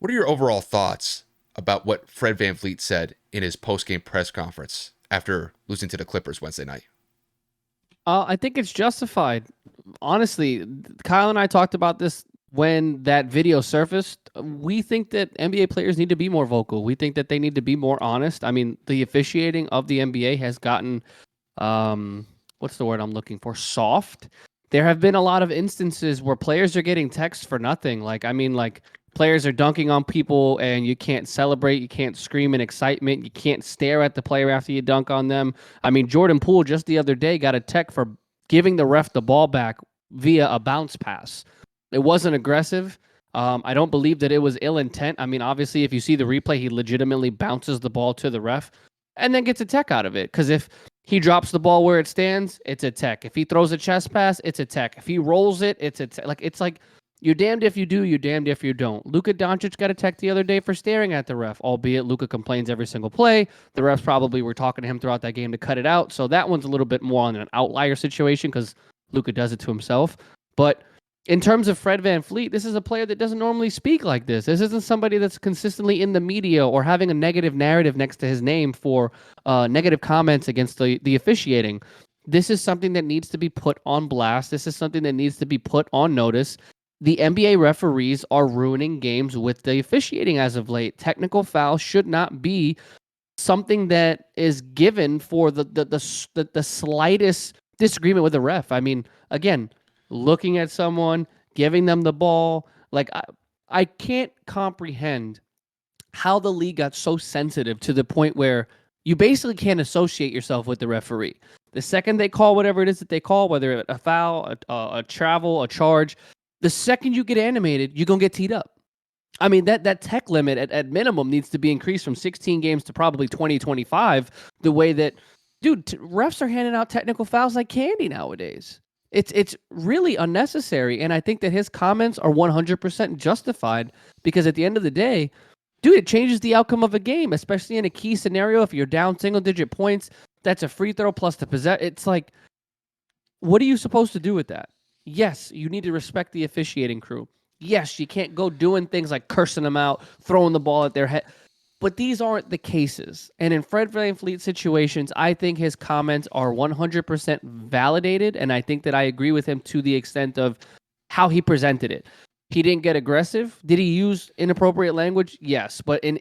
What are your overall thoughts about what Fred VanVleet said in his post-game press conference after losing to the Clippers Wednesday night? I think it's justified. Honestly, Kyle and I talked about this when that video surfaced. We think that NBA players need to be more vocal. We think that they need to be more honest. I mean, the officiating of the NBA has gotten, what's the word I'm looking for? Soft. There have been a lot of instances where players are getting texts for nothing. Like players are dunking on people and you can't celebrate, you can't scream in excitement, you can't stare at the player after you dunk on them. I mean, Jordan Poole just the other day got a tech for giving the ref the ball back via a bounce pass. It wasn't aggressive. I don't believe that it was ill intent. I mean, obviously, if you see the replay, he legitimately bounces the ball to the ref and then gets a tech out of it. Because if he drops the ball where it stands, it's a tech. If he throws a chest pass, it's a tech. If he rolls it, it's a tech. It's like you're damned if you do, you're damned if you don't. Luka Doncic got a tech the other day for staring at the ref, albeit Luka complains every single play. The refs probably were talking to him throughout that game to cut it out. So that one's a little bit more on an outlier situation because Luka does it to himself. But in terms of Fred VanVleet, this is a player that doesn't normally speak like this. This isn't somebody that's consistently in the media or having a negative narrative next to his name for negative comments against the officiating. This is something that needs to be put on blast. This is something that needs to be put on notice. The NBA referees are ruining games with the officiating as of late. Technical fouls should not be something that is given for the slightest disagreement with the ref. I mean, again, looking at someone, giving them the ball, like I can't comprehend how the league got so sensitive to the point where you basically can't associate yourself with the referee. The second they call whatever it is that they call, whether a foul, a travel, a charge, the second you get animated, you're going to get teed up. I mean, that tech limit at minimum needs to be increased from 16 games to probably 20, 25, the way that, dude, refs are handing out technical fouls like candy nowadays. It's really unnecessary, and I think that his comments are 100% justified because at the end of the day, dude, it changes the outcome of a game, especially in a key scenario. If you're down single-digit points, that's a free throw plus the possess. It's like, what are you supposed to do with that? Yes, you need to respect the officiating crew. Yes, you can't go doing things like cursing them out, throwing the ball at their head. But these aren't the cases. And in Fred VanVleet situations, I think his comments are 100% validated. And I think that I agree with him to the extent of how he presented it. He didn't get aggressive. Did he use inappropriate language? Yes. But in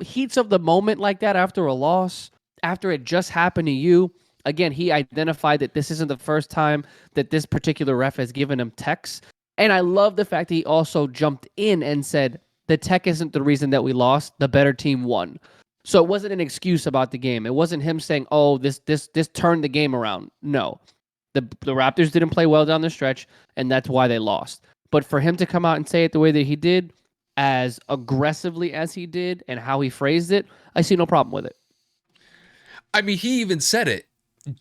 heats of the moment like that, after a loss, after it just happened to you, again, he identified that this isn't the first time that this particular ref has given him techs. And I love the fact that he also jumped in and said, the tech isn't the reason that we lost. The better team won. So it wasn't an excuse about the game. It wasn't him saying, "Oh, this turned the game around." No, the Raptors didn't play well down the stretch, and that's why they lost. But for him to come out and say it the way that he did, as aggressively as he did, and how he phrased it, I see no problem with it. I mean, he even said it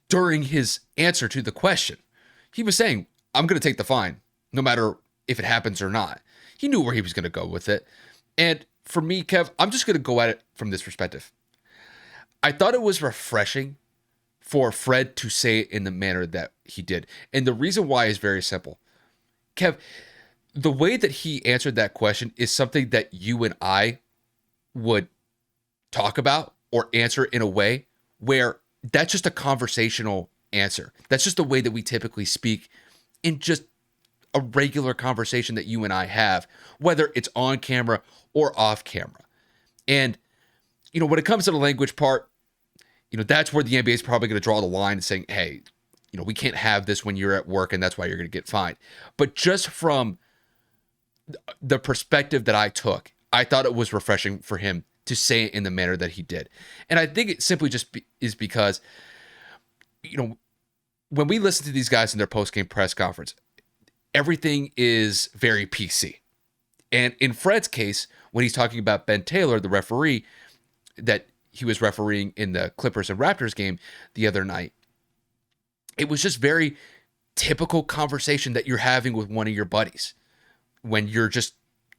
during his answer to the question. He was saying, I'm going to take the fine, no matter if it happens or not. He knew where he was going to go with it. And for me, Kev, I'm just going to go at it from this perspective. I thought it was refreshing for Fred to say it in the manner that he did. And the reason why is very simple. Kev, the way that he answered that question is something that you and I would talk about or answer in a way where that's just a conversational answer. That's just the way that we typically speak in just a regular conversation that you and I have, whether it's on camera or off camera. And, when it comes to the language part, that's where the NBA is probably going to draw the line saying, hey, we can't have this when you're at work and that's why you're going to get fined. But just from the perspective that I took, I thought it was refreshing for him to say it in the manner that he did. And I think it simply just is because, when we listen to these guys in their post-game press conference, everything is very PC. And in Fred's case, when he's talking about Ben Taylor, the referee that he was refereeing in the Clippers and Raptors game the other night, it was just very typical conversation that you're having with one of your buddies when you're just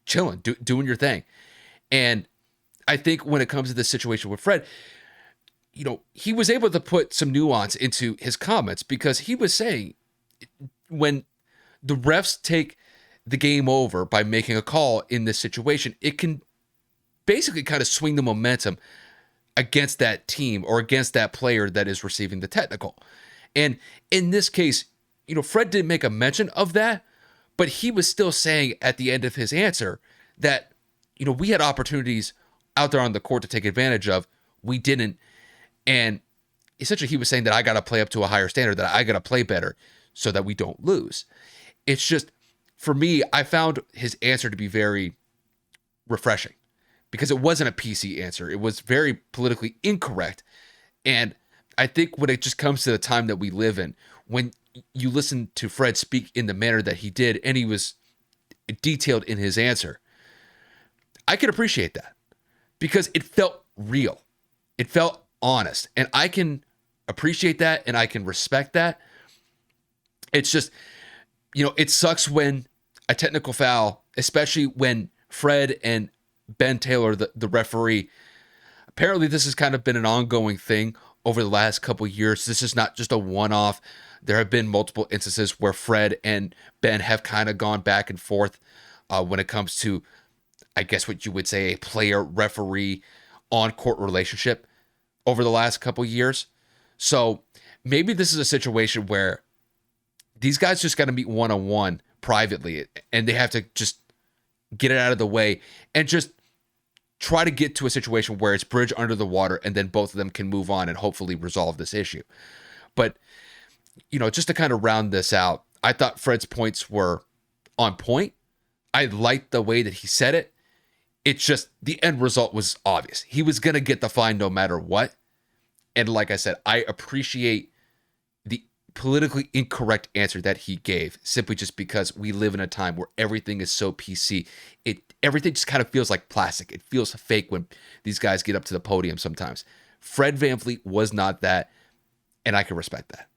chilling, doing your thing. And I think when it comes to this situation with Fred, he was able to put some nuance into his comments because he was saying when the refs take the game over by making a call in this situation, it can basically kind of swing the momentum against that team or against that player that is receiving the technical. And in this case, Fred didn't make a mention of that, but he was still saying at the end of his answer that, we had opportunities out there on the court to take advantage of. We didn't. And essentially he was saying that I got to play up to a higher standard, that I got to play better so that we don't lose. It's just, for me, I found his answer to be very refreshing because it wasn't a PC answer. It was very politically incorrect. And I think when it just comes to the time that we live in, when you listen to Fred speak in the manner that he did, and he was detailed in his answer, I could appreciate that because it felt real. It felt honest. And I can appreciate that and I can respect that. It's just, it sucks when a technical foul, especially when Fred and Ben Taylor, the referee, apparently this has kind of been an ongoing thing over the last couple of years. This is not just a one-off. There have been multiple instances where Fred and Ben have kind of gone back and forth when it comes to, I guess what you would say, a player-referee on-court relationship over the last couple of years. So maybe this is a situation where these guys just got to meet one-on-one privately, and they have to just get it out of the way and just try to get to a situation where it's bridge under the water, and then both of them can move on and hopefully resolve this issue. But, just to kind of round this out, I thought Fred's points were on point. I liked the way that he said it. It's just the end result was obvious. He was going to get the fine no matter what. And like I said, I appreciate the politically incorrect answer that he gave, simply just because we live in a time where everything is so PC. Everything just kind of feels like plastic. It feels fake when these guys get up to the podium sometimes. Fred VanVleet was not that, and I can respect that.